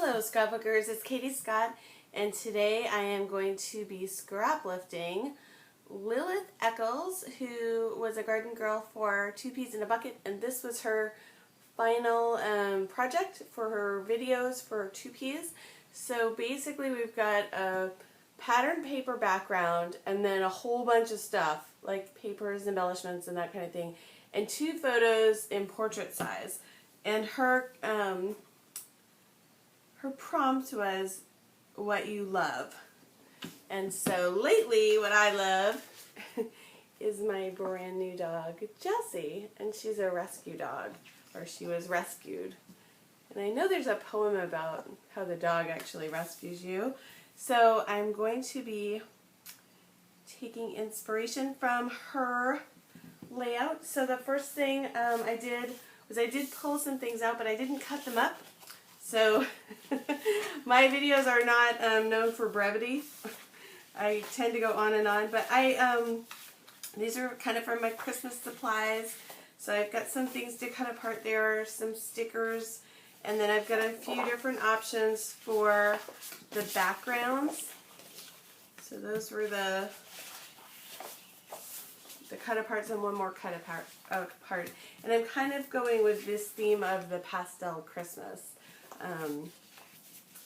Hello scrapbookers, it's Katie Scott, and today I am going to be scrap lifting Lilith Eccles, who was a garden girl for Two Peas in a Bucket, and this was her final project for her videos for Two Peas. So basically we've got a patterned paper background and then a whole bunch of stuff like papers, embellishments, and that kind of thing, and two photos in portrait size. And her prompt was what you love. And so lately what I love is my brand new dog, Jessie. And she's a rescue dog, or she was rescued. And I know there's a poem about how the dog actually rescues you. So I'm going to be taking inspiration from her layout. So the first thing I did was I did pull some things out, but I didn't cut them up. So my videos are not known for brevity. I tend to go on and on, but these are kind of from my Christmas supplies. So I've got some things to cut apart there, some stickers, and then I've got a few different options for the backgrounds. So those were the cut aparts and one more cut apart. And I'm kind of going with this theme of the pastel Christmas.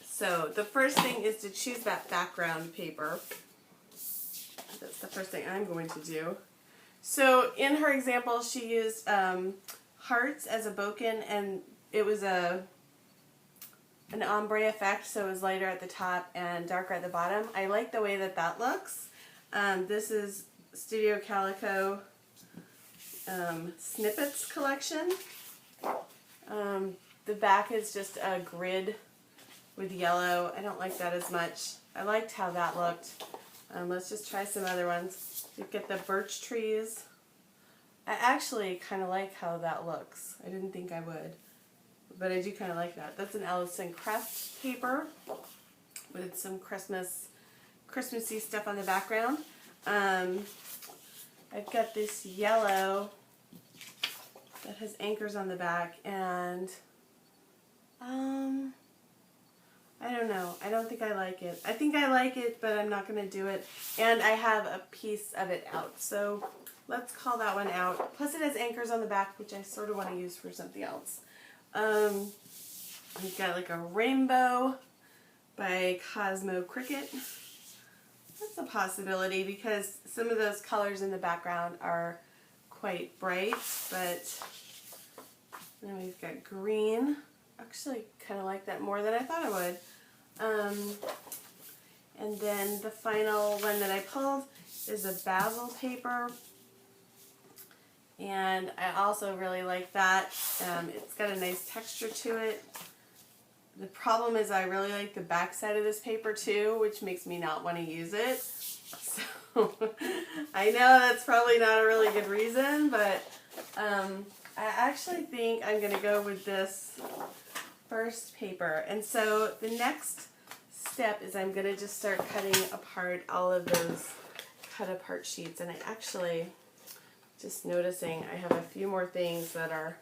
So the first thing is to choose that background paper. That's the first thing I'm going to do. So in her example, she used hearts as a bokeh, and it was an ombre effect, so it was lighter at the top and darker at the bottom. I like the way that that looks. This is Studio Calico Snippets collection. The back is just a grid with yellow. I don't like that as much. I liked how that looked. Let's just try some other ones. You get the birch trees. I actually kind of like how that looks. I didn't think I would, but I do kind of like that. That's an Ellison Crest paper with some Christmassy stuff on the background. I've got this yellow that has anchors on the back, and I don't know. I don't think I like it. I think I like it, but I'm not going to do it. And I have a piece of it out. So let's call that one out. Plus it has anchors on the back, which I sort of want to use for something else. We've got like a rainbow by Cosmo Cricket. That's a possibility because some of those colors in the background are quite bright, but then we've got green. Actually kind of like that more than I thought I would. And then the final one that I pulled is a basil paper, and I also really like that. It's got a nice texture to it. The problem is I really like the back side of this paper too, which makes me not want to use it. So I know that's probably not a really good reason, but I actually think I'm going to go with this first paper. And so the next step is I'm going to just start cutting apart all of those cut apart sheets. And I actually, just noticing, I have a few more things that are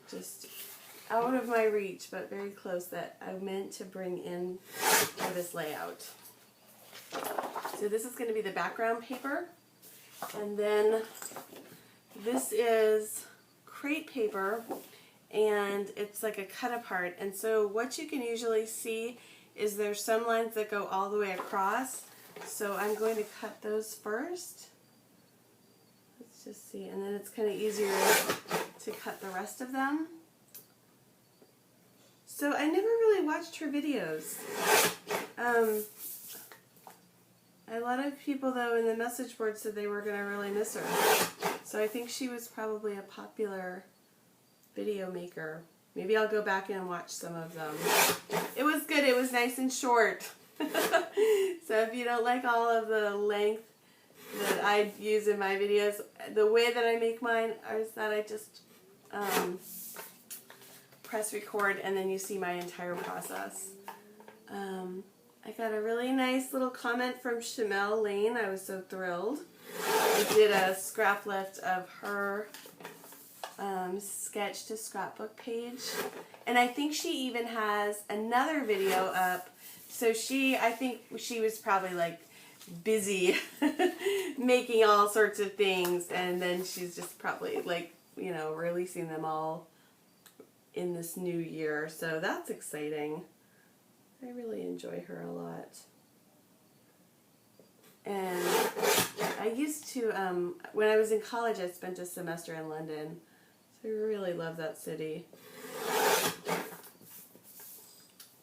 just out of my reach, but very close, that I meant to bring in for this layout. So this is going to be the background paper. And then this is crate paper, and it's like a cut apart. And so what you can usually see is there's some lines that go all the way across. So I'm going to cut those first. Let's just see. And then it's kind of easier to cut the rest of them. So I never really watched her videos. A lot of people though in the message board said they were going to really miss her. So I think she was probably a popular video maker. Maybe I'll go back and watch some of them. It was good. It was nice and short. So if you don't like all of the length that I use in my videos, the way that I make mine is that I just press record and then you see my entire process. I got a really nice little comment from Shamel Lane. I was so thrilled. I did a scrap lift of her sketch to scrapbook page. And I think she even has another video up. So I think she was probably like busy making all sorts of things, and then she's just probably like, you know, releasing them all in this new year. So that's exciting. I really enjoy her a lot. And I used to, when I was in college, I spent a semester in London. So I really love that city.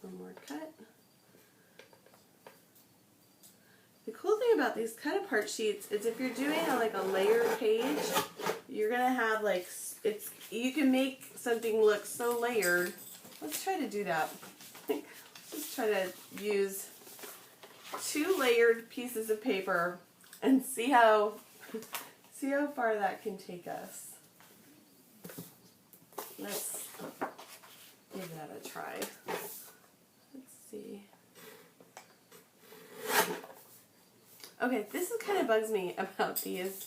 One more cut. The cool thing about these cut apart sheets is if you're doing like a layered page, you're going to have like, you can make something look so layered. Let's try to do that. Just try to use 2 layered pieces of paper and see how far that can take us. Let's give that a try. Let's see. Okay, this is kind of bugs me about these.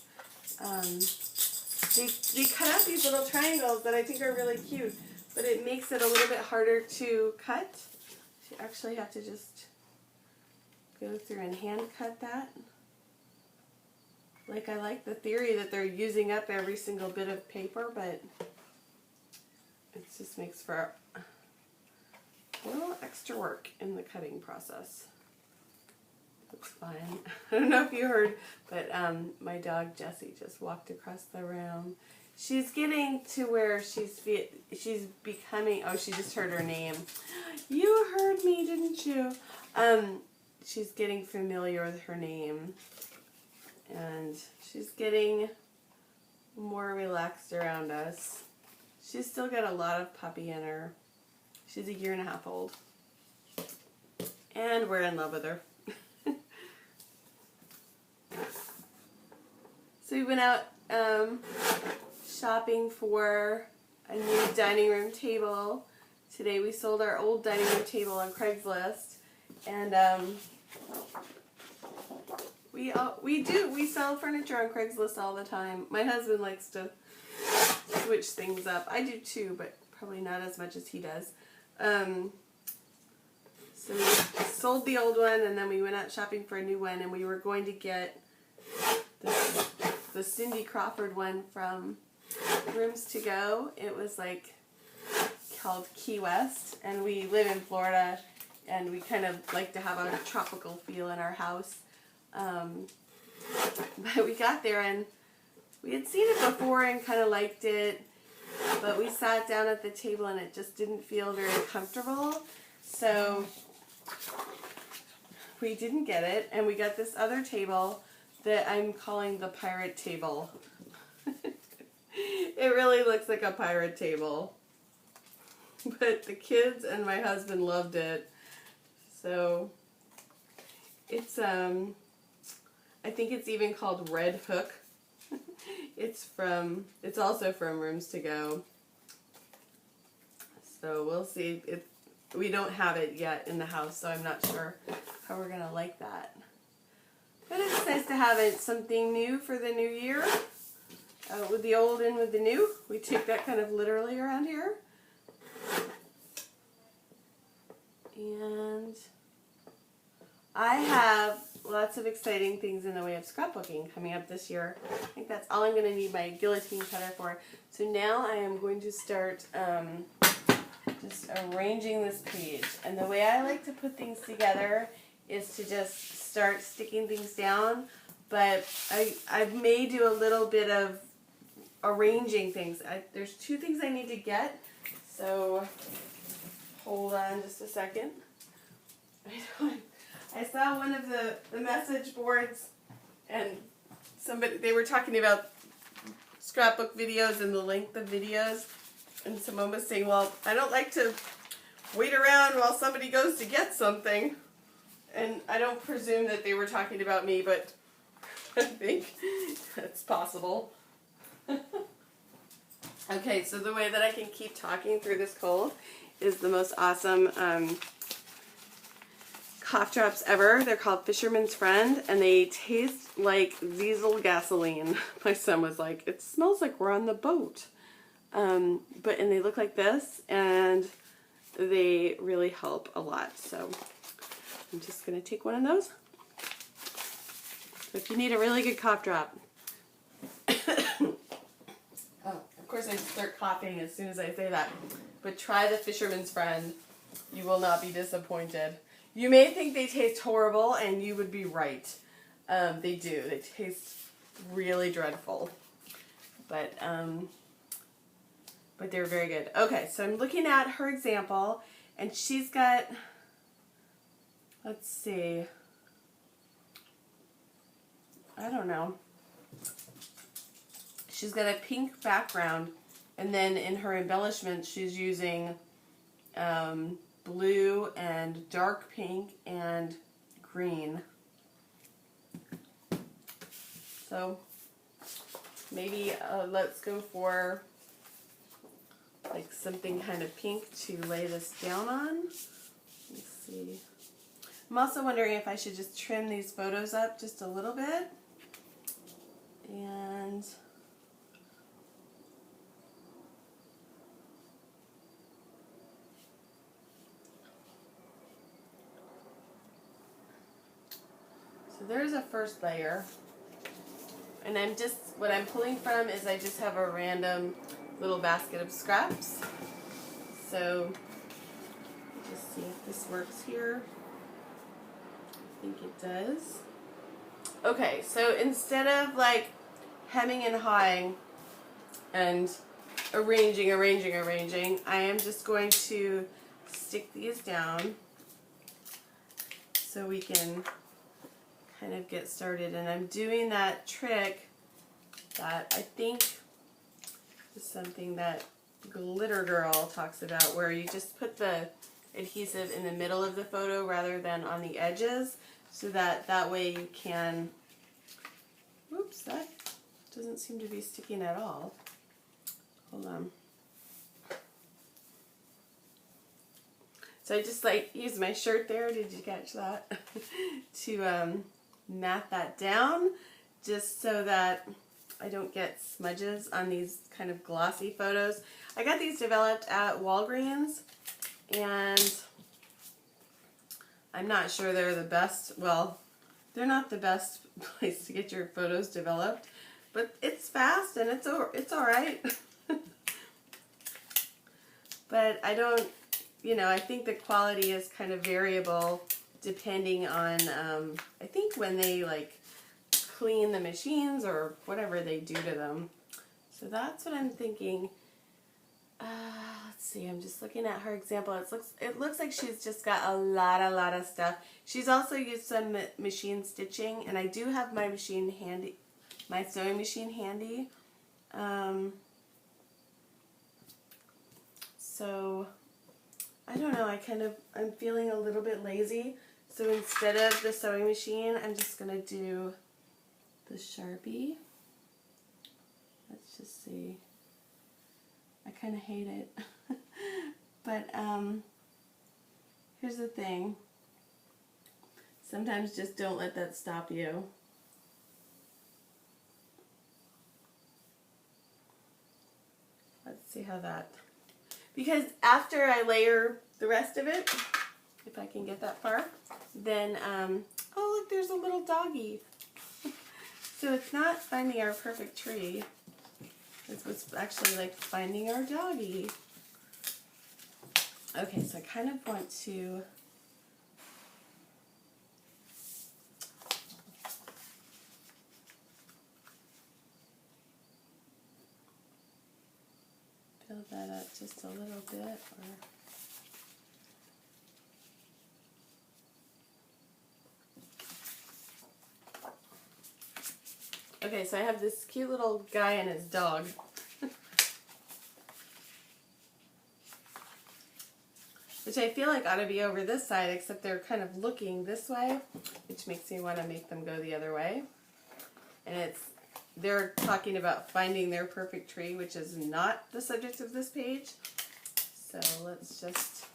They cut out these little triangles that I think are really cute, but it makes it a little bit harder to cut. You actually have to just go through and hand cut that. Like, I like the theory that they're using up every single bit of paper, but it just makes for a little extra work in the cutting process. Looks fine. I don't know if you heard, but my dog Jessie just walked across the room. She's getting to where she's becoming, oh, she just heard her name. You heard me, didn't you? She's getting familiar with her name, and she's getting more relaxed around us. She's still got a lot of puppy in her. She's 1.5 years old, and we're in love with her. So we went out shopping for a new dining room table. Today we sold our old dining room table on Craigslist, and we sell furniture on Craigslist all the time. My husband likes to switch things up. I do too, but probably not as much as he does. So we sold the old one, and then we went out shopping for a new one, and we were going to get the Cindy Crawford one from Rooms to Go. It was like called Key West, and we live in Florida, and we kind of like to have a tropical feel in our house. But we got there, and we had seen it before and kind of liked it, but we sat down at the table and it just didn't feel very comfortable, so we didn't get it, and we got this other table that I'm calling the pirate table. It really looks like a pirate table, but the kids and my husband loved it. So it's I think it's even called Red Hook. It's also from Rooms to Go. So we'll see. We don't have it yet in the house, so I'm not sure how we're gonna like that. But it's nice to have something new for the new year. With the old and with the new. We take that kind of literally around here. And I have lots of exciting things in the way of scrapbooking coming up this year. I think that's all I'm going to need my guillotine cutter for. So now I am going to start just arranging this page. And the way I like to put things together is to just start sticking things down. But I may do a little bit of arranging things. There's 2 things I need to get. So hold on just a second. I saw one of the message boards, and they were talking about scrapbook videos and the length of videos, and someone was saying, well, I don't like to wait around while somebody goes to get something. And I don't presume that they were talking about me, but I think that's possible. Okay, so the way that I can keep talking through this cold is the most awesome cough drops ever. They're called Fisherman's Friend, and they taste like diesel gasoline. My son was like, it smells like we're on the boat. and they look like this, and they really help a lot. So I'm just going to take one of those. So if you need a really good cough drop. Oh, of course I start coughing as soon as I say that. But try the Fisherman's Friend. You will not be disappointed. You may think they taste horrible, and you would be right. They do. They taste really dreadful. But they're very good. Okay, so I'm looking at her example, and she's got, let's see, I don't know. She's got a pink background, and then in her embellishment, she's using blue and dark pink and green. So maybe let's go for like something kind of pink to lay this down on. Let's see. I'm also wondering if I should just trim these photos up just a little bit. And so there's a first layer. And I'm just, what I'm pulling from is I just have a random little basket of scraps. So, just see if this works here. I think it does. Okay, so instead of like hemming and hawing and arranging, I am just going to stick these down so we can kind of get started. And I'm doing that trick that I think is something that Glitter Girl talks about, where you just put the adhesive in the middle of the photo rather than on the edges, so that way you can, oops, that doesn't seem to be sticking at all. Hold on. So I just like use my shirt there, did you catch that? To mat that down, just so that I don't get smudges on these kind of glossy photos. I got these developed at Walgreens, and I'm not sure they're the best. Well, they're not the best place to get your photos developed, but it's fast and it's all right. But I don't, I think the quality is kind of variable depending on, I think when they like clean the machines or whatever they do to them. So that's what I'm thinking. Let's see, I'm just looking at her example. It looks like she's just got a lot of stuff. She's also used some machine stitching, and I do have my machine handy, my sewing machine handy. So I don't know, I'm feeling a little bit lazy. So instead of the sewing machine, I'm just gonna do the Sharpie. Let's just see. I kind of hate it. But here's the thing. Sometimes just don't let that stop you. Let's see how that... Because after I layer the rest of it, if I can get that far, then, oh look, there's a little doggy. So it's not finding our perfect tree. It's what's actually like finding our doggy. Okay, so I kind of want to build that up just a little bit. Okay, so I have this cute little guy and his dog. Which I feel like ought to be over this side, except they're kind of looking this way, which makes me want to make them go the other way. And they're talking about finding their perfect tree, which is not the subject of this page. So let's just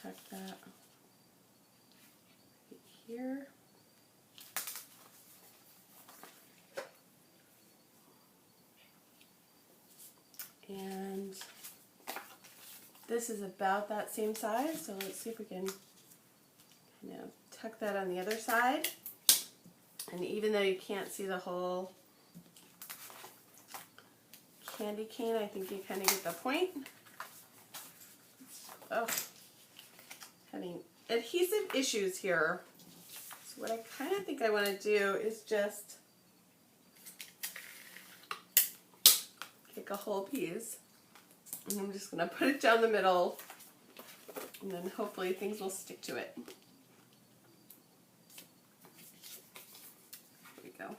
tuck that right here. And this is about that same size, so let's see if we can tuck that on the other side. And even though you can't see the whole candy cane, I think you kind of get the point. Oh, having adhesive issues here. So what I kind of think I want to do is just take a whole piece, and I'm just going to put it down the middle, and then hopefully things will stick to it. There we go.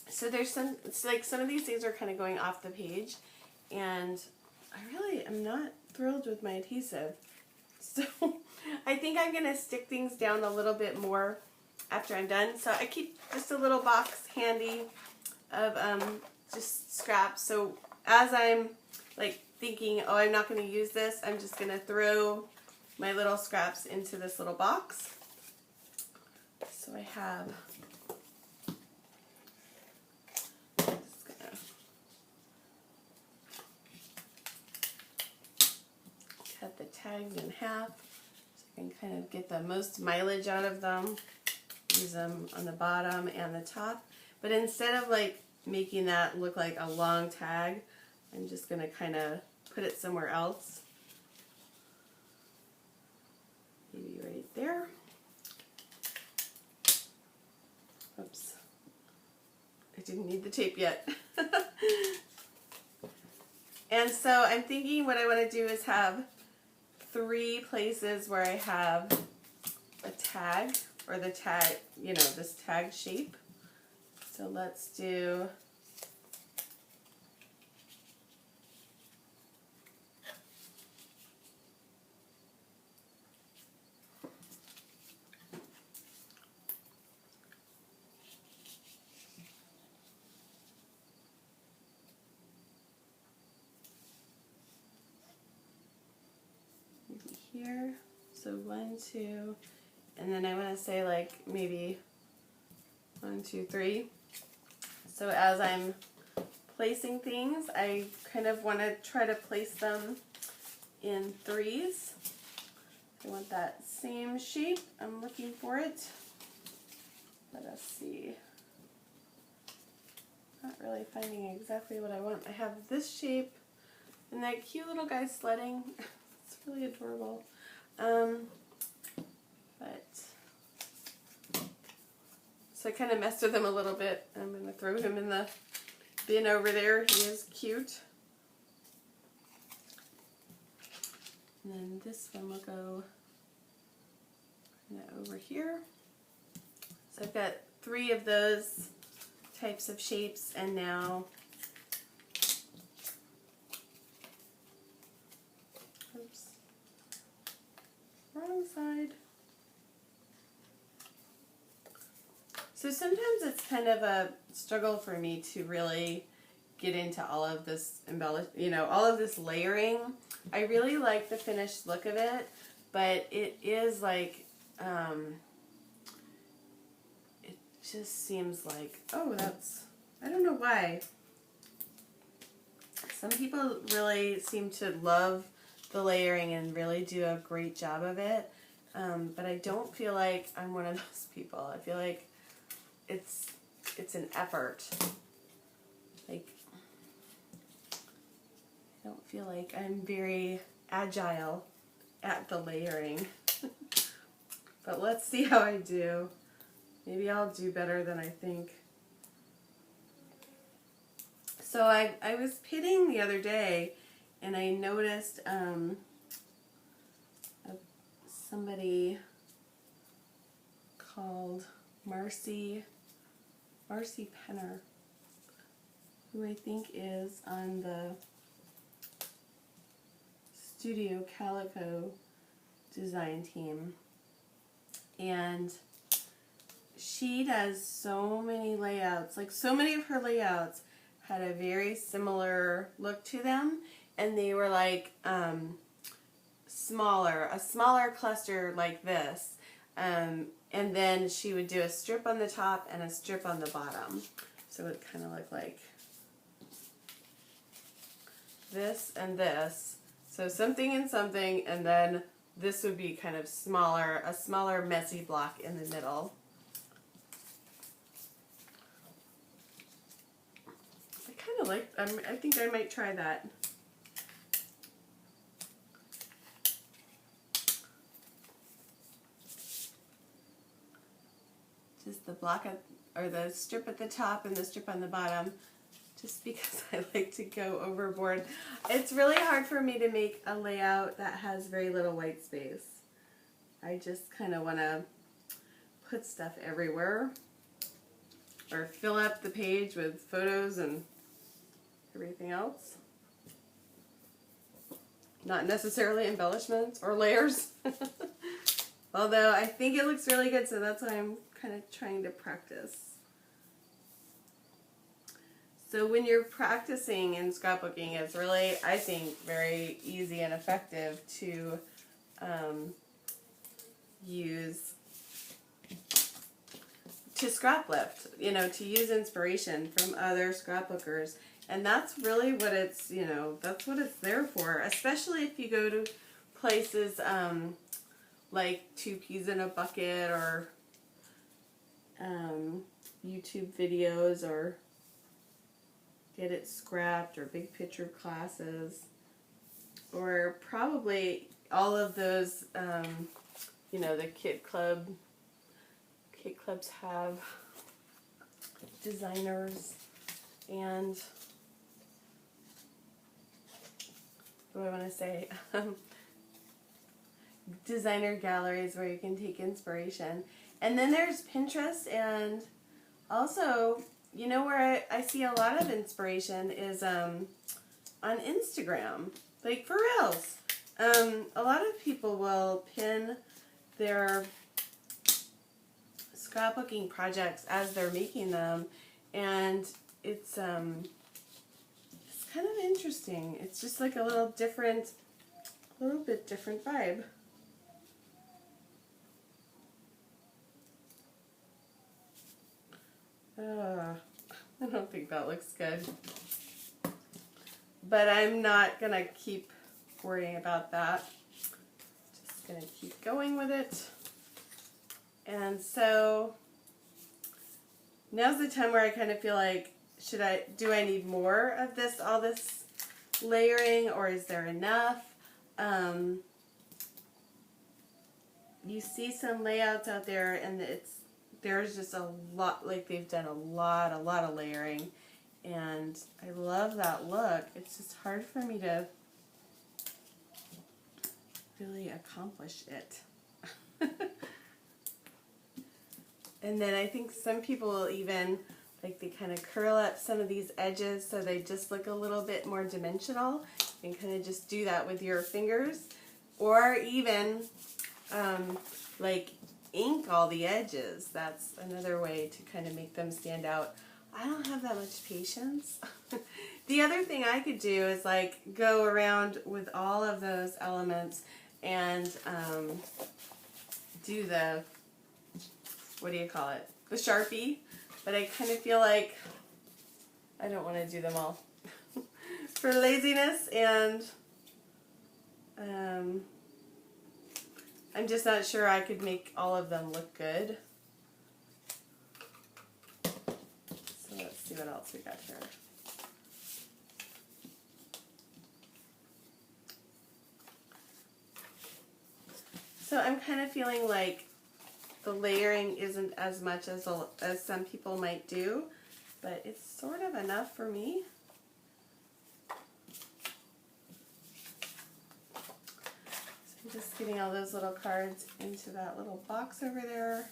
So there's some, it's like some of these things are kind of going off the page, and I really am not thrilled with my adhesive. So I think I'm going to stick things down a little bit more after I'm done. So I keep just a little box handy of just scraps. So as I'm like thinking, oh, I'm not going to use this, I'm just going to throw my little scraps into this little box. So I have, just gonna cut the tags in half so I can kind of get the most mileage out of them. Use them on the bottom and the top. But instead of like making that look like a long tag, I'm just going to kind of put it somewhere else. Maybe right there. Oops. I didn't need the tape yet. And so I'm thinking what I want to do is have 3 places where I have a tag, or the tag, you know, this tag shape. So let's do maybe here. So 1, 2, and then I want to say like maybe 1, 2, 3. So as I'm placing things, I kind of want to try to place them in 3s. I want that same shape. I'm looking for it. Let us see. Not really finding exactly what I want. I have this shape and that cute little guy sledding. It's really adorable. So I kind of messed with him a little bit. I'm going to throw him in the bin over there. He is cute. And then this one will go kind of over here. So I've got 3 of those types of shapes, and now oops, wrong side. So sometimes it's kind of a struggle for me to really get into all of this all of this layering. I really like the finished look of it, but it is like, it just seems like, oh, that's, I don't know why. Some people really seem to love the layering and really do a great job of it, but I don't feel like I'm one of those people. I feel like it's an effort. Like, I don't feel like I'm very agile at the layering. But let's see how I do. Maybe I'll do better than I think. So I was pitting the other day, and I noticed somebody called Marcy Penner, who I think is on the Studio Calico design team, and she does so many layouts. Like, so many of her layouts had a very similar look to them, and they were like a smaller cluster like this. And then she would do a strip on the top and a strip on the bottom. So it would kind of look like this and this. So something and something, and then this would be kind of smaller, a smaller messy block in the middle. I kind of like, I think I might try that. Just the block or the strip at the top and the strip on the bottom, just because I like to go overboard. It's really hard for me to make a layout that has very little white space. I just kind of want to put stuff everywhere, or fill up the page with photos and everything else. Not necessarily embellishments or layers. Although I think it looks really good, so that's why I'm kind of trying to practice. So when you're practicing in scrapbooking, it's really, I think, very easy and effective to use, to scrap lift, you know, to use inspiration from other scrapbookers. And that's really what it's, you know, that's what it's there for, especially if you go to places like Two Peas in a Bucket, or YouTube videos, or Get It Scrapped, or Big Picture classes, or probably all of those, you know, the kid clubs have designers, and what do I want to say? Designer galleries where you can take inspiration. And then there's Pinterest, and also, you know, where I see a lot of inspiration is on Instagram. Like, for reals. A lot of people will pin their scrapbooking projects as they're making them, and it's kind of interesting. It's just like a little bit different vibe. I don't think that looks good. But I'm not going to keep worrying about that. Just going to keep going with it. And so now's the time where I kind of feel like, do I need more of this, all this layering, or is there enough? You see some layouts out there, and there's just a lot, like they've done a lot of layering, and I love that look. It's just hard for me to really accomplish it. And then I think some people will even, like, they kind of curl up some of these edges so they just look a little bit more dimensional, and kind of just do that with your fingers, or even like ink all the edges. That's another way to kind of make them stand out. I don't have that much patience. The other thing I could do is like go around with all of those elements and do the, what do you call it? The Sharpie. But I kind of feel like I don't want to do them all for laziness, and I'm just not sure I could make all of them look good. So let's see what else we got here. So I'm kind of feeling like the layering isn't as much as some people might do, but it's sort of enough for me. Just getting all those little cards into that little box over there.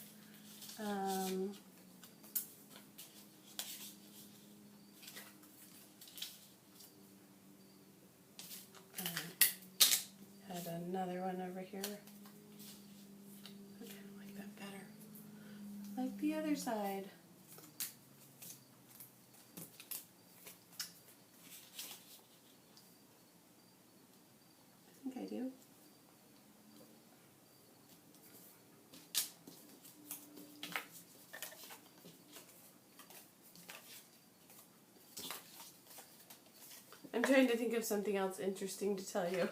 Had another one over here. I kind of like that better. Like the other side. I think I do. I'm trying to think of something else interesting to tell you.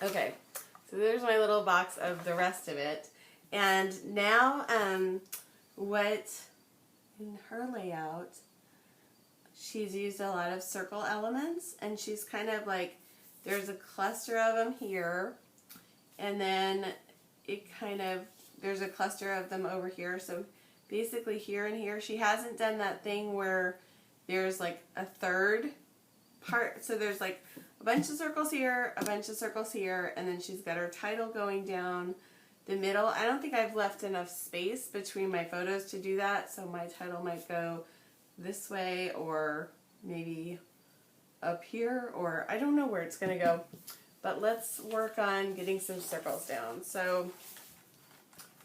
Okay, so there's my little box of the rest of it. And now, what in her layout, she's used a lot of circle elements, and she's kind of like, there's a cluster of them here, and then there's a cluster of them over here. So basically here and here, she hasn't done that thing where there's like a third part. So there's like a bunch of circles here, a bunch of circles here, and then she's got her title going down the middle. I don't think I've left enough space between my photos to do that, so my title might go this way or maybe up here, or I don't know where it's going to go. But let's work on getting some circles down. So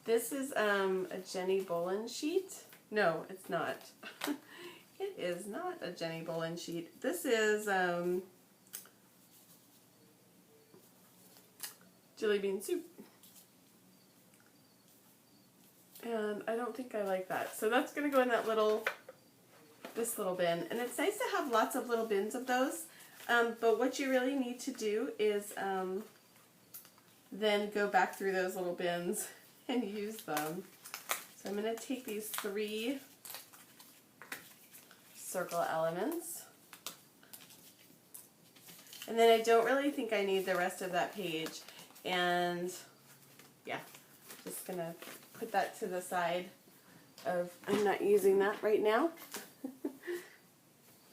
this is a Jenny Bolin sheet. No, it's not. It is not a Jenny Bolin sheet. This is Jelly Bean Soup. And I don't think I like that. So that's going to go in that this little bin. And it's nice to have lots of little bins of those. But what you really need to do is then go back through those little bins and use them. So I'm going to take these 3 circle elements. And then I don't really think I need the rest of that page. And yeah, just going to put that to the side I'm not using that right now.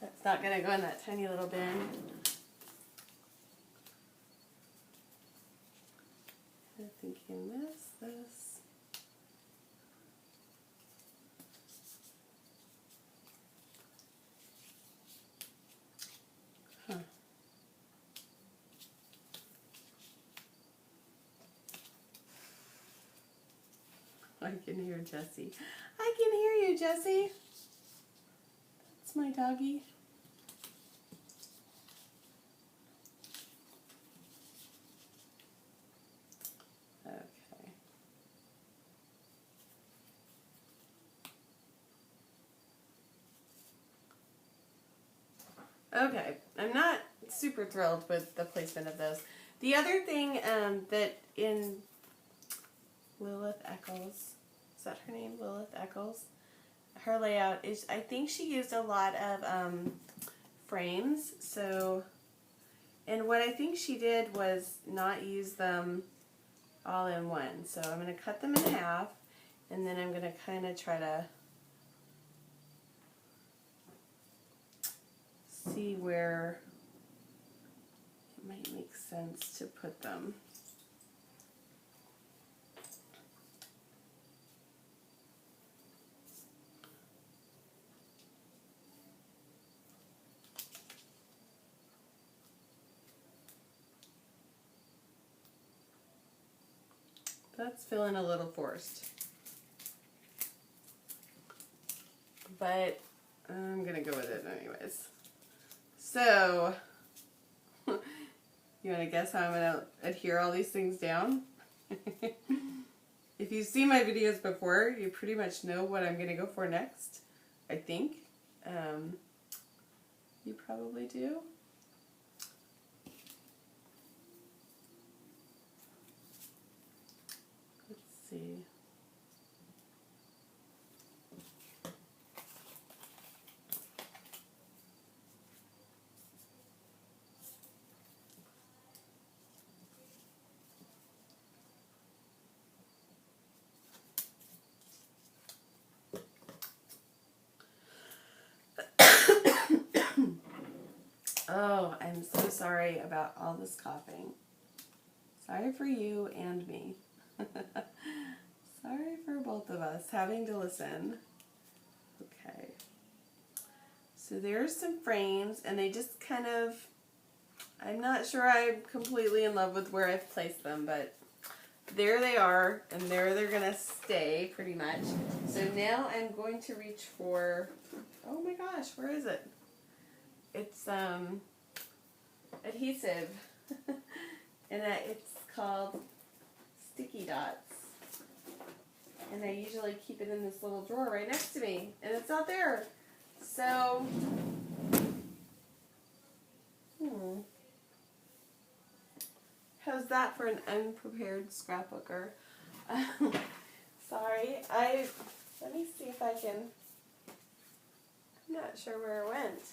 That's not going to go in that tiny little bin. I'm thinking this. Huh. I can hear Jessie. I can hear you, Jessie. That's my doggy. Okay. Okay, I'm not super thrilled with the placement of those. The other thing that in Lilith Eccles, is that her name, Lilith Eccles? Her layout is, I think she used a lot of frames, so, and what I think she did was not use them all in one. So I'm going to cut them in half, and then I'm going to kind of try to see where it might make sense to put them. That's feeling a little forced, but I'm gonna go with it anyways. So, you want to guess how I'm gonna adhere all these things down? If you've seen my videos before, you pretty much know what I'm gonna go for next, I think. You probably do. See. Oh, I'm so sorry about all this coughing. Sorry for you and me. Sorry for both of us having to listen. Okay. So there's some frames, and they just kind of, I'm not sure I'm completely in love with where I've placed them, but there they are, and there they're going to stay pretty much. So now I'm going to reach for, oh my gosh, where is it? It's adhesive, and it's called Sticky Dots. And I usually keep it in this little drawer right next to me, and it's not there. So, how's that for an unprepared scrapbooker? Sorry, let me see if I can, I'm not sure where it went.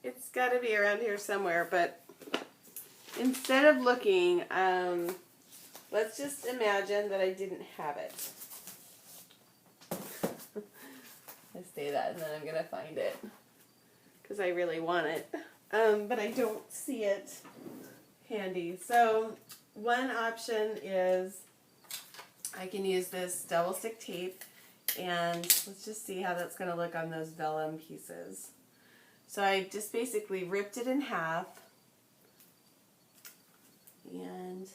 It's got to be around here somewhere, but instead of looking, let's just imagine that I didn't have it. I say that and then I'm going to find it because I really want it, but I don't see it handy. So one option is I can use this double stick tape, and let's just see how that's going to look on those vellum pieces. So I just basically ripped it in half, and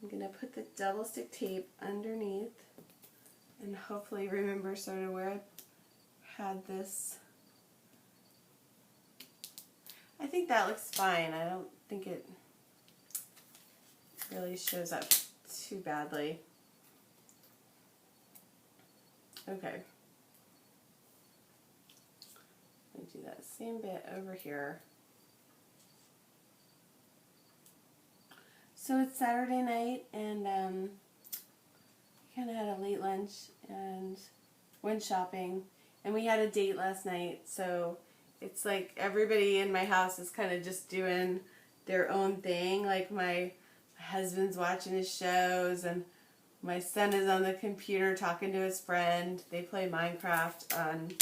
I'm going to put the double stick tape underneath and hopefully remember sort of where I had this. I think that looks fine. I don't think it really shows up too badly. Okay. I'll do that same bit over here. So it's Saturday night, and kind of had a late lunch and went shopping, and we had a date last night, so it's like everybody in my house is kind of just doing their own thing. Like my husband's watching his shows, and my son is on the computer talking to his friend. They play Minecraft on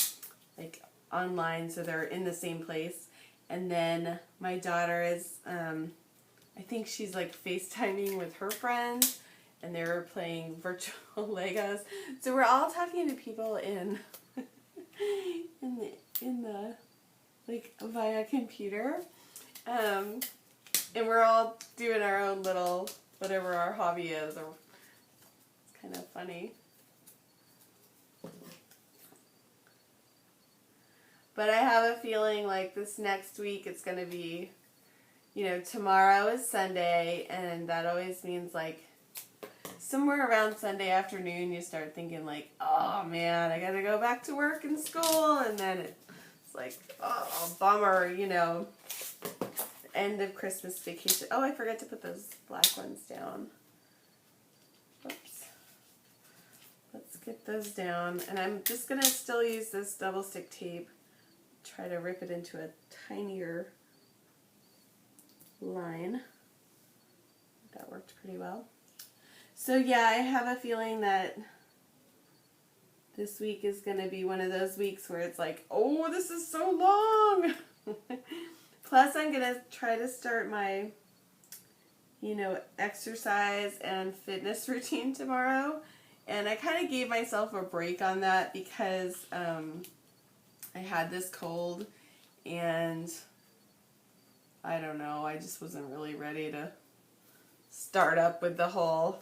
online, so they're in the same place. And then my daughter is I think she's like FaceTiming with her friends, and they're playing virtual Legos. So we're all talking to people in the like via computer, and we're all doing our own little whatever our hobby is. Or it's kind of funny. But I have a feeling like this next week it's going to be, you know, tomorrow is Sunday, and that always means like somewhere around Sunday afternoon you start thinking like, oh man, I got to go back to work and school, and then it's like, oh, bummer, you know, end of Christmas vacation. Oh, I forgot to put those black ones down. Oops. Let's get those down, and I'm just going to still use this double stick tape. Try to rip it into a tinier line. That worked pretty well. So yeah, I have a feeling that this week is going to be one of those weeks where it's like, oh, this is so long. Plus I'm going to try to start my, you know, exercise and fitness routine tomorrow. And I kind of gave myself a break on that because I had this cold, and I don't know, I just wasn't really ready to start up with the whole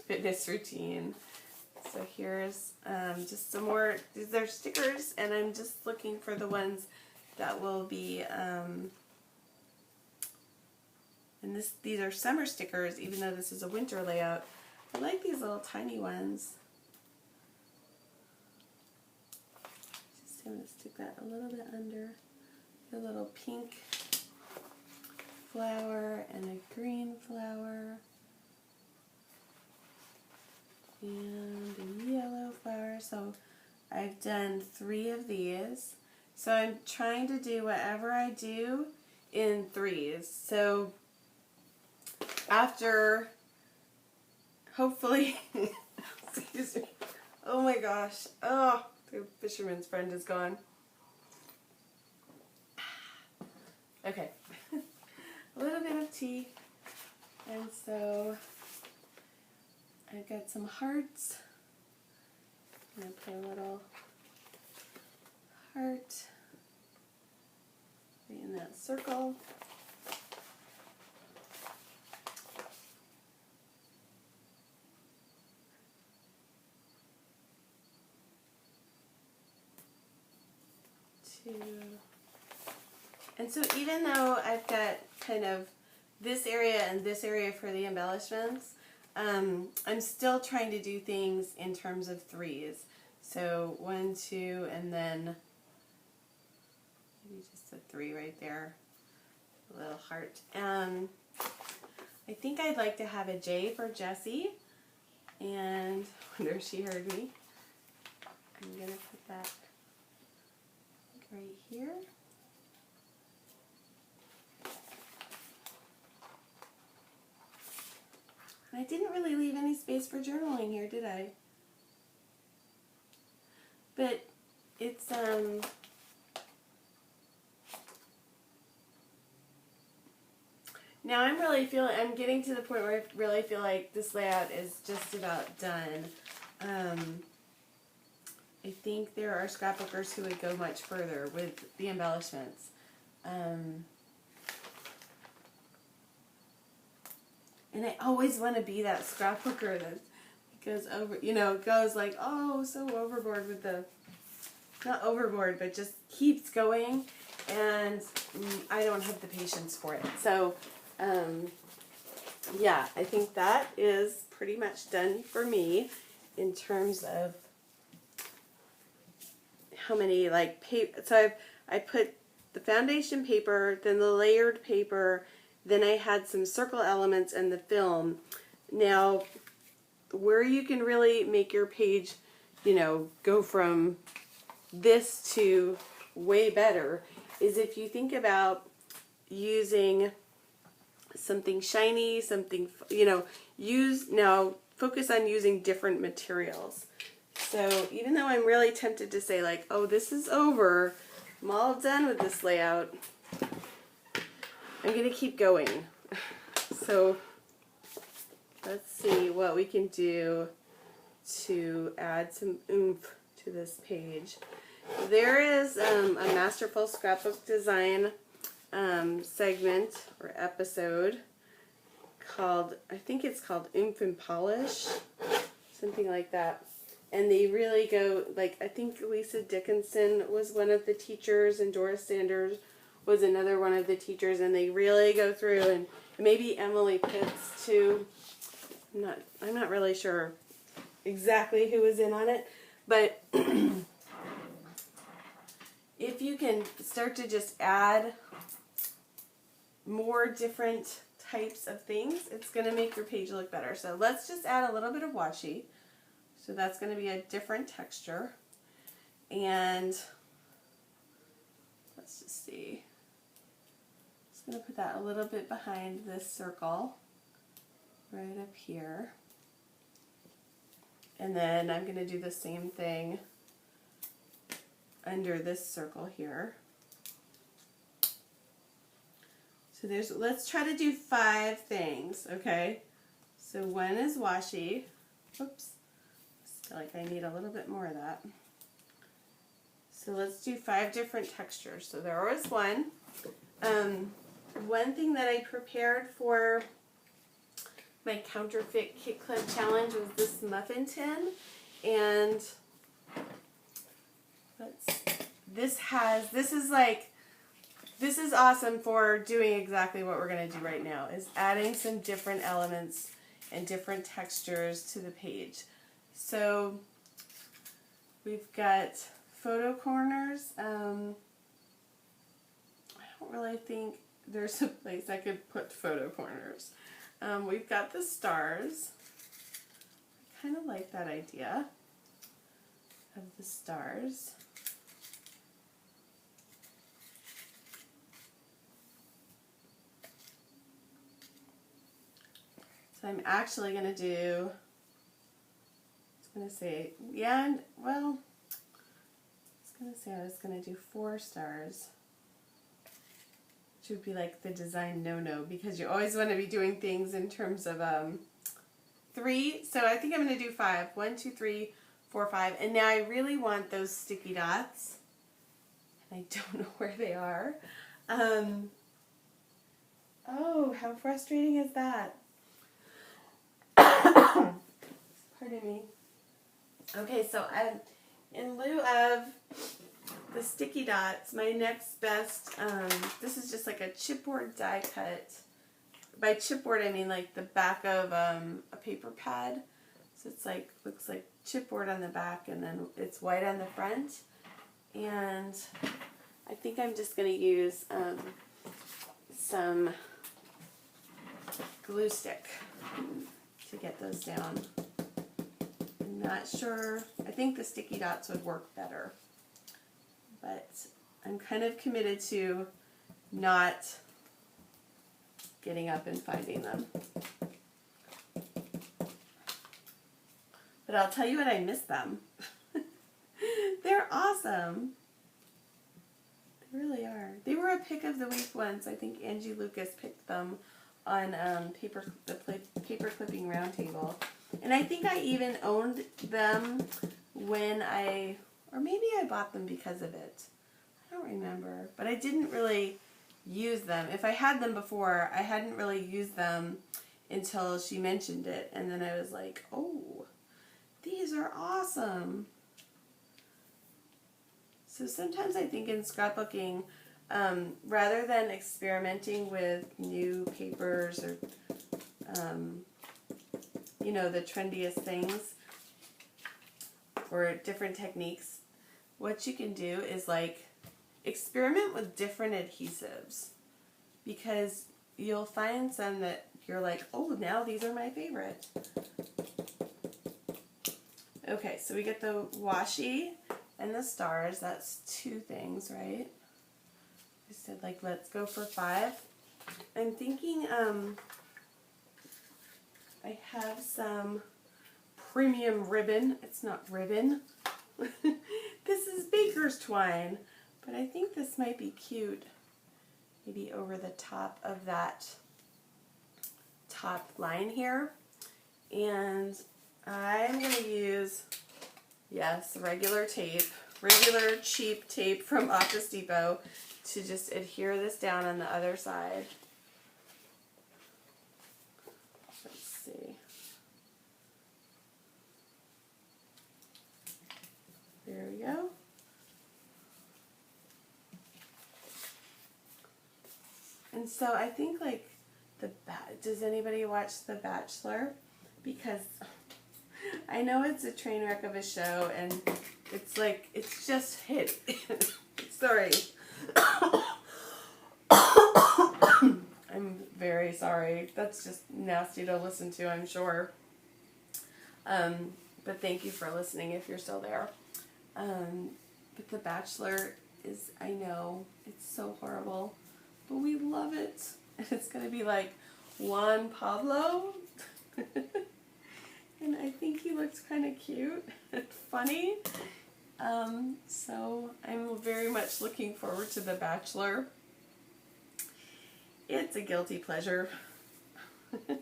fitness routine. So here's just some more, these are stickers, and I'm just looking for the ones that will be, and these are summer stickers, even though this is a winter layout. I like these little tiny ones. I'm going to stick that a little bit under a little pink flower and a green flower and a yellow flower. So I've done 3 of these. So I'm trying to do whatever I do in 3s. So after, hopefully, excuse me, oh my gosh, oh, the fisherman's friend is gone. Okay, a little bit of tea, and so I've got some hearts. I'm going to put a little heart in that circle. And so even though I've got kind of this area and this area for the embellishments, I'm still trying to do things in terms of threes. So 1, 2, and then maybe just a 3 right there, a little heart. I think I'd like to have a J for Jessie, and I wonder if she heard me. I'm gonna put that right here. I didn't really leave any space for journaling here, did I? But it's, now I'm getting to the point where I really feel like this layout is just about done. I think there are scrapbookers who would go much further with the embellishments. And I always want to be that scrapbooker that goes over, goes like, oh, so overboard with the, not overboard, but just keeps going. And I don't have the patience for it. So, yeah, I think that is pretty much done for me in terms of how many, like, paper. So I put the foundation paper, then the layered paper, then I had some circle elements and the film. Now, where you can really make your page, go from this to way better is if you think about using something shiny, something, focus on using different materials. So even though I'm really tempted to say like, oh, this is over, I'm all done with this layout, I'm going to keep going. So let's see what we can do to add some oomph to this page. There is a Masterful Scrapbook Design segment or episode called, I think it's called Oomph and Polish, something like that. And they really go, like, I think Lisa Dickinson was one of the teachers and Doris Sanders was another one of the teachers, and they really go through, and maybe Emily Pitts too. I'm not really sure exactly who was in on it, but if you can start to just add more different types of things, it's going to make your page look better. So let's just add a little bit of washi. So that's going to be a different texture. And let's just see. Just going to put that a little bit behind this circle, right up here. And then I'm going to do the same thing under this circle here. So let's try to do 5 things, okay? So 1 is washi. Oops. I feel like I need a little bit more of that. So let's do 5 different textures. So there was 1. One thing that I prepared for my counterfeit Kit Club challenge was this muffin tin, and this is awesome for doing exactly what we're going to do right now, is adding some different elements and different textures to the page. So we've got photo corners. I don't really think there's a place I could put photo corners. We've got the stars. I kind of like that idea of the stars. So I'm actually going to do, I was going to say I was going to do 4 stars. Which would be like the design no-no, because you always want to be doing things in terms of 3. So I think I'm going to do 5. 1, 2, 3, 4, 5. And now I really want those sticky dots. And I don't know where they are. Oh, how frustrating is that? Pardon me. Okay, so in lieu of the sticky dots, my next best, this is just like a chipboard die cut by chipboard I mean like the back of a paper pad. So it's like, looks like chipboard on the back and then it's white on the front. And I think I'm just going to use some glue stick to get those down. I'm not sure. I think the sticky dots would work better. But I'm kind of committed to not getting up and finding them. But I'll tell you what, I miss them. They're awesome. They really are. They were a pick of the week once. I think Angie Lucas picked them on the paper clipping roundtable. And I think I even owned them when or maybe I bought them because of it. I don't remember. But I didn't really use them. If I had them before, I hadn't really used them until she mentioned it. And then I was like, oh, these are awesome. So sometimes I think in scrapbooking, rather than experimenting with new papers or, you know, the trendiest things or different techniques, what you can do is like experiment with different adhesives, because you'll find some that you're like, oh, now these are my favorite. Okay, so we get the washi and the stars. That's 2 things, right? I said, like, let's go for 5. I'm thinking I have some premium ribbon. It's not ribbon. This is baker's twine. But I think this might be cute. Maybe over the top of that top line here. And I'm going to use, yes, regular tape, regular cheap tape from Office Depot to just adhere this down on the other side. Let's see. There we go. And so I think like does anybody watch The Bachelor? Because I know it's a train wreck of a show and it's like, it's just hit. Sorry. I'm very sorry. That's just nasty to listen to, I'm sure. But thank you for listening if you're still there. But The Bachelor is, I know, it's so horrible, but we love it. And it's going to be like Juan Pablo. And I think he looks kind of cute and funny. So I'm very much looking forward to The Bachelor. It's a guilty pleasure. I'm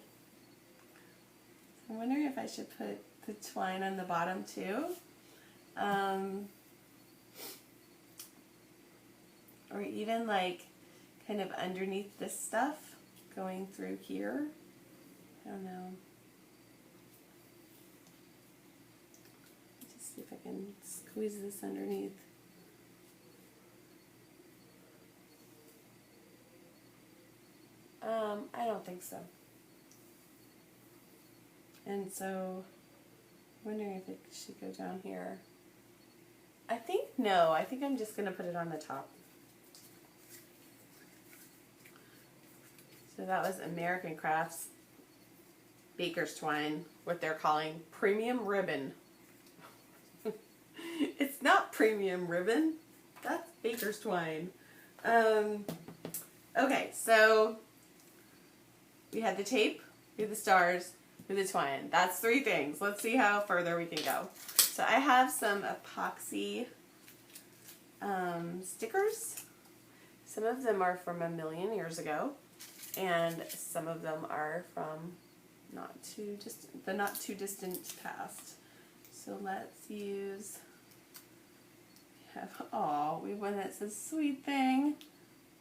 wondering if I should put the twine on the bottom too. Or even like kind of underneath this stuff going through here. I don't know. Just see if I can squeeze this underneath. I don't think so. And so, I'm wondering if it should go down here. I think no. I think I'm just going to put it on the top. So that was American Crafts Baker's Twine, what they're calling premium ribbon. It's not premium ribbon. That's Baker's Twine. Okay, so we had the tape, we had the stars, we had the twine. That's 3 things. Let's see how further we can go. So I have some epoxy stickers. Some of them are from a million years ago, and some of them are from the not too distant past. So let's use, we have one that says sweet thing.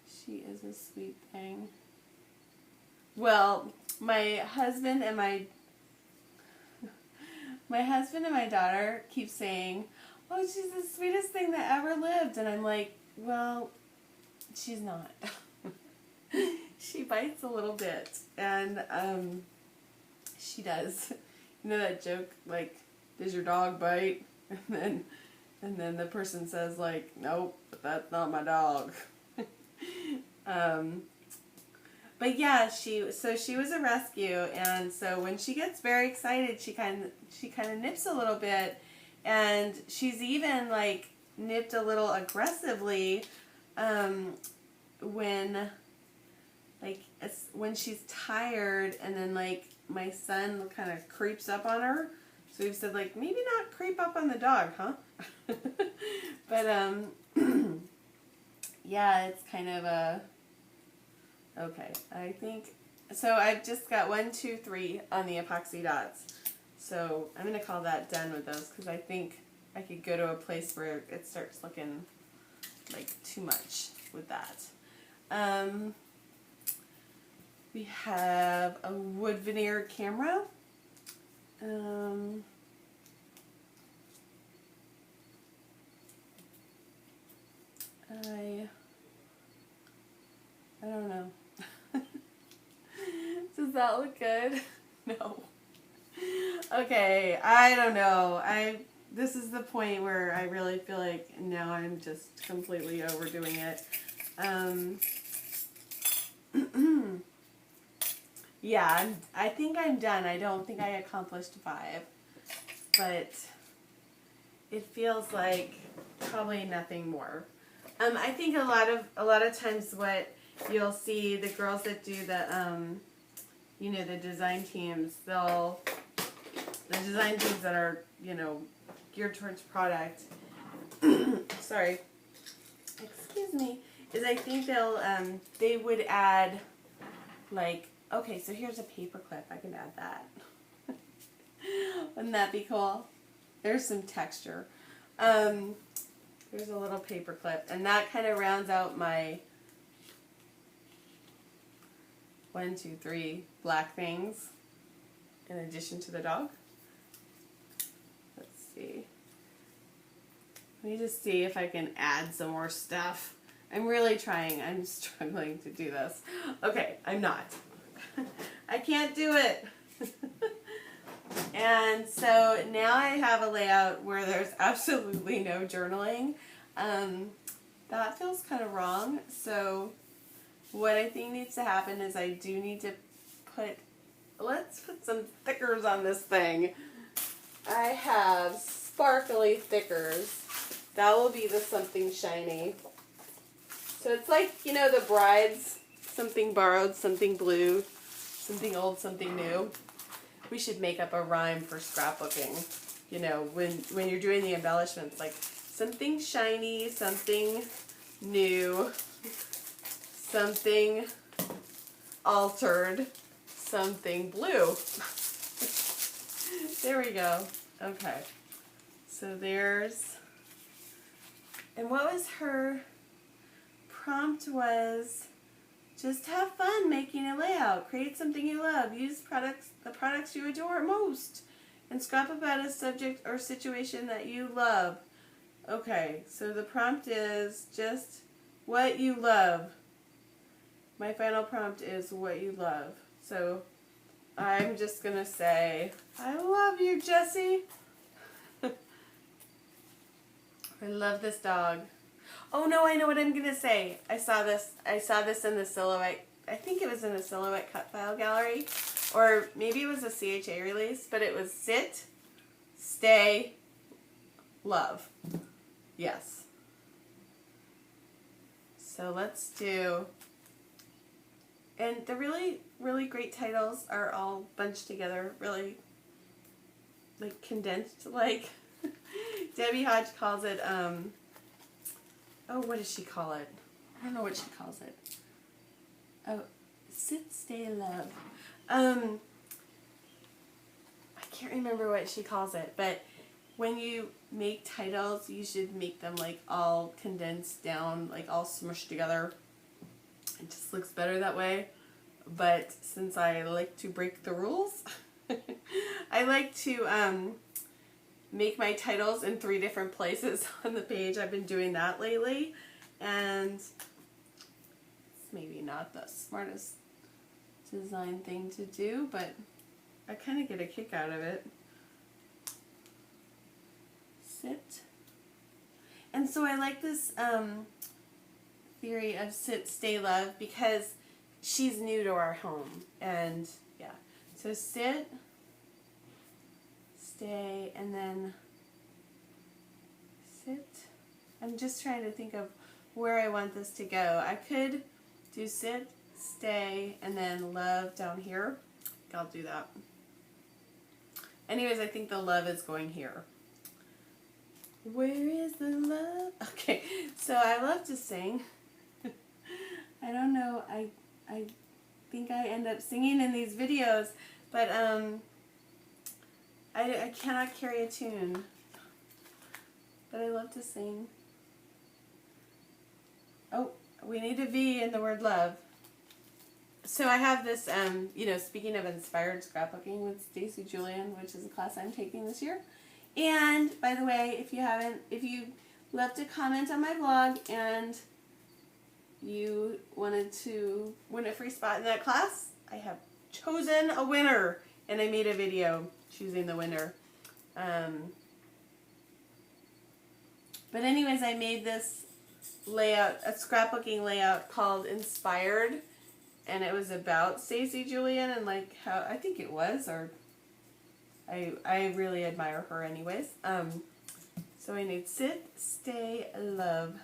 She is a sweet thing. Well, my husband and my daughter keep saying, oh, she's the sweetest thing that ever lived. And I'm like, well, she's not. she bites a little bit, and she does. You know that joke, like, does your dog bite? And then the person says, like, nope, but that's not my dog. But yeah, she was a rescue, and so when she gets very excited, she kind of nips a little bit, and she's even like nipped a little aggressively when she's tired, and then like my son kind of creeps up on her. So we've said, like, maybe not creep up on the dog, huh? But yeah, it's kind of a okay. I think so. I've just got 1, 2, 3 on the epoxy dots. So I'm gonna call that done with those, because I think I could go to a place where it starts looking like too much with that. We have a wood veneer camera. I don't know. Does that look good? No. Okay, I don't know. This is the point where I really feel like now I'm just completely overdoing it. Yeah, I think I'm done. I don't think I accomplished 5, but it feels like probably nothing more. I think a lot of times what you'll see, the girls that do the the design teams, the design teams that are, geared towards product, sorry, excuse me, is I think they would add, like, okay, so here's a paper clip, I can add that. Wouldn't that be cool? There's some texture. There's a little paper clip, and that kind of rounds out my 1, 2, 3 black things in addition to the dog. Let's see. Let me just see if I can add some more stuff. I'm really trying. I'm struggling to do this. Okay, I'm not. I can't do it. And so now I have a layout where there's absolutely no journaling. That feels kind of wrong. So what I think needs to happen is I do need to let's put some thickers on this thing. I have sparkly thickers. That will be the something shiny. So it's like, the brides, something borrowed, something blue, something old, something new. We should make up a rhyme for scrapbooking. When you're doing the embellishments, like something shiny, something new, something altered, something blue. There we go. Okay. So there's, and what was her prompt was, just have fun making a layout. Create something you love. Use the products you adore most. And scrap about a subject or situation that you love. Okay, so the prompt is just what you love. My final prompt is what you love. So I'm just going to say, I love you, Jessie. I love this dog. Oh no, I know what I'm gonna say. I saw this in the Silhouette. I think it was in the Silhouette cut file gallery, or maybe it was a CHA release. But it was sit, stay, love. Yes. So let's do. And the really, really great titles are all bunched together, really, like condensed. Like Debbie Hodge calls it. Oh, what does she call it? I don't know what she calls it. Oh, sit, stay, love. I can't remember what she calls it, but when you make titles, you should make them like all condensed down, like all smushed together. It just looks better that way. But since I like to break the rules, I like to make my titles in 3 different places on the page. I've been doing that lately. And maybe not the smartest design thing to do, but I kind of get a kick out of it. Sit. And so I like this theory of sit, stay, love, because she's new to our home. And yeah, so sit, stay, and then sit. I'm just trying to think of where I want this to go. I could do sit, stay, and then love down here. I'll do that. Anyways, I think the love is going here. Where is the love? Okay, so I love to sing. I don't know, I think I end up singing in these videos, but I cannot carry a tune. But I love to sing. Oh, we need a V in the word love. So I have this, you know, speaking of inspired scrapbooking with Stacy Julian, which is a class I'm taking this year. And by the way, if you love to comment on my blog and you wanted to win a free spot in that class, I have chosen a winner, and I made a video choosing the winner. But anyways, I made this layout, a scrapbooking layout called Inspired, and it was about Stacy Julian and like how, I think it was, or I really admire her anyways. So I need sit, stay, love.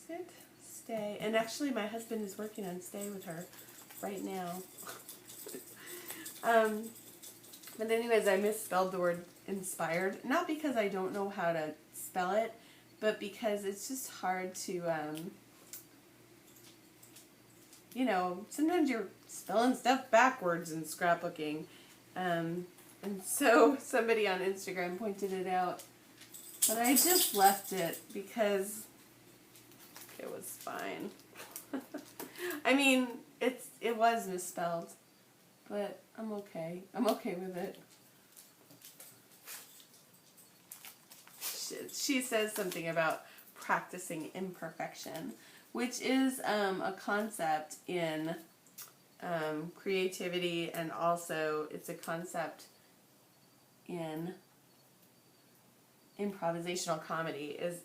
Sit, stay, and actually my husband is working on stay with her right now. But anyways, I misspelled the word inspired, not because I don't know how to spell it, but because it's just hard to, you know, sometimes you're spelling stuff backwards in scrapbooking. And so somebody on Instagram pointed it out, but I just left it because it was fine. I mean, it was misspelled, but I'm okay. I'm okay with it. She says something about practicing imperfection, which is a concept in creativity, and also it's a concept in improvisational comedy. Is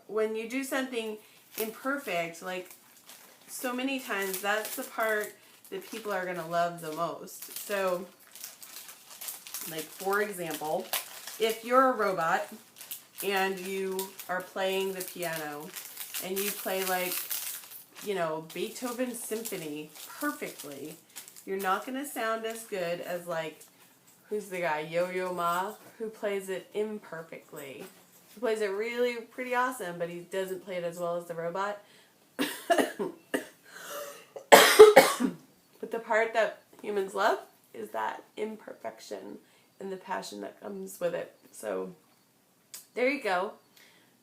when you do something imperfect, like so many times, that's the part that people are going to love the most. So, like for example, if you're a robot and you are playing the piano and you play like, you know, Beethoven's symphony perfectly, you're not going to sound as good as like, who's the guy, Yo-Yo Ma, who plays it imperfectly. He plays it really pretty awesome, but he doesn't play it as well as the robot. But the part that humans love is that imperfection and the passion that comes with it. So there you go.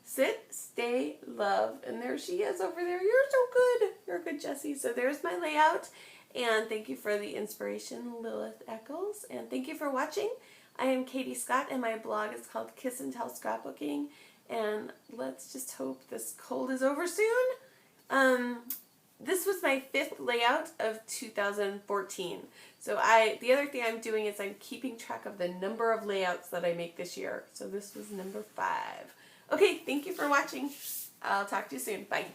Sit, stay, love. And there she is over there. You're so good. You're good, Jessie. So there's my layout. And thank you for the inspiration, Lilith Eccles. And thank you for watching. I am Katie Scott, and my blog is called Kiss and Tell Scrapbooking. And let's just hope this cold is over soon. This was my 5th layout of 2014. So the other thing I'm doing is I'm keeping track of the number of layouts that I make this year. So this was number 5. Okay, thank you for watching. I'll talk to you soon. Bye.